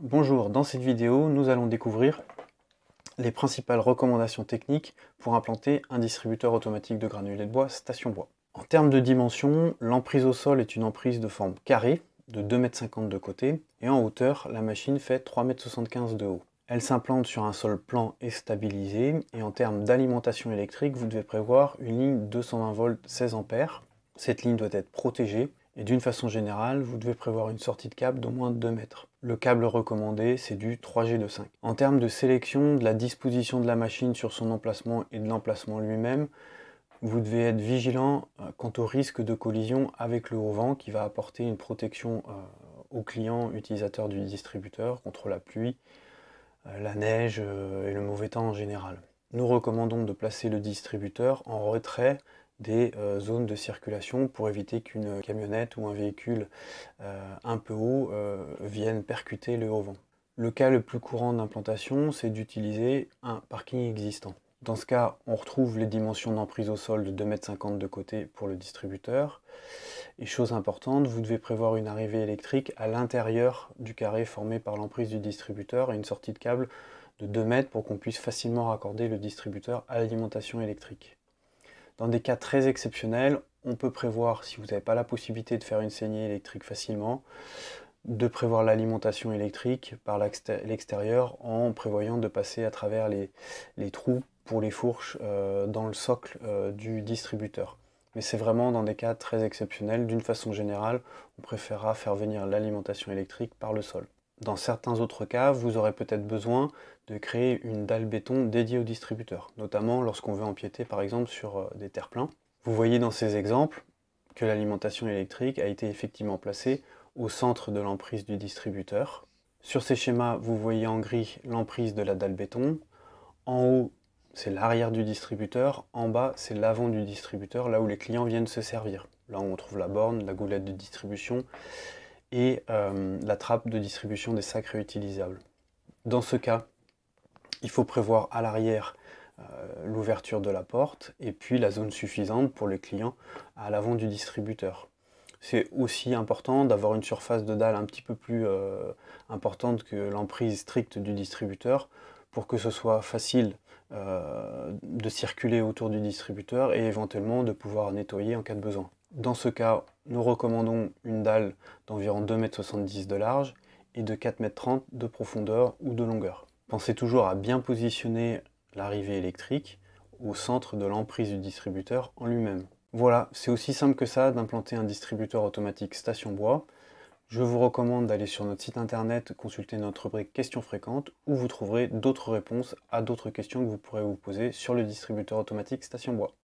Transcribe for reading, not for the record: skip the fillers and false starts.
Bonjour, dans cette vidéo, nous allons découvrir les principales recommandations techniques pour implanter un distributeur automatique de granulés de bois station bois. En termes de dimension, l'emprise au sol est une emprise de forme carrée de 2,50 m de côté et en hauteur, la machine fait 3,75 m de haut. Elle s'implante sur un sol plan et stabilisé et en termes d'alimentation électrique, vous devez prévoir une ligne 220 volts 16 A. Cette ligne doit être protégée et d'une façon générale, vous devez prévoir une sortie de câble d'au moins 2 mètres. Le câble recommandé, c'est du 3G2.5. En termes de sélection, de la disposition de la machine sur son emplacement et de l'emplacement lui-même, vous devez être vigilant quant au risque de collision avec le haut vent qui va apporter une protection au client utilisateur du distributeur contre la pluie, la neige et le mauvais temps en général. Nous recommandons de placer le distributeur en retrait des zones de circulation pour éviter qu'une camionnette ou un véhicule un peu haut vienne percuter le haut vent. Le cas le plus courant d'implantation, c'est d'utiliser un parking existant. Dans ce cas, on retrouve les dimensions d'emprise au sol de 2,50 m de côté pour le distributeur. Et chose importante, vous devez prévoir une arrivée électrique à l'intérieur du carré formé par l'emprise du distributeur et une sortie de câble de 2 mètres pour qu'on puisse facilement raccorder le distributeur à l'alimentation électrique. Dans des cas très exceptionnels, on peut prévoir, si vous n'avez pas la possibilité de faire une saignée électrique facilement, de prévoir l'alimentation électrique par l'extérieur en prévoyant de passer à travers les trous pour les fourches dans le socle du distributeur. Mais c'est vraiment dans des cas très exceptionnels. D'une façon générale, on préférera faire venir l'alimentation électrique par le sol. Dans certains autres cas, vous aurez peut-être besoin de créer une dalle béton dédiée au distributeur, notamment lorsqu'on veut empiéter par exemple sur des terre-pleins. Vous voyez dans ces exemples que l'alimentation électrique a été effectivement placée au centre de l'emprise du distributeur. Sur ces schémas, vous voyez en gris l'emprise de la dalle béton. En haut, c'est l'arrière du distributeur. En bas, c'est l'avant du distributeur, là où les clients viennent se servir. Là où on trouve la borne, la goulette de distribution et la trappe de distribution des sacs réutilisables. Dans ce cas, il faut prévoir à l'arrière l'ouverture de la porte et puis la zone suffisante pour les clients à l'avant du distributeur. C'est aussi important d'avoir une surface de dalle un petit peu plus importante que l'emprise stricte du distributeur pour que ce soit facile de circuler autour du distributeur et éventuellement de pouvoir nettoyer en cas de besoin. Dans ce cas, nous recommandons une dalle d'environ 2,70 m de large et de 4,30 m de profondeur ou de longueur. Pensez toujours à bien positionner l'arrivée électrique au centre de l'emprise du distributeur en lui-même. Voilà, c'est aussi simple que ça d'implanter un distributeur automatique station bois. Je vous recommande d'aller sur notre site internet consulter notre rubrique questions fréquentes où vous trouverez d'autres réponses à d'autres questions que vous pourrez vous poser sur le distributeur automatique station bois.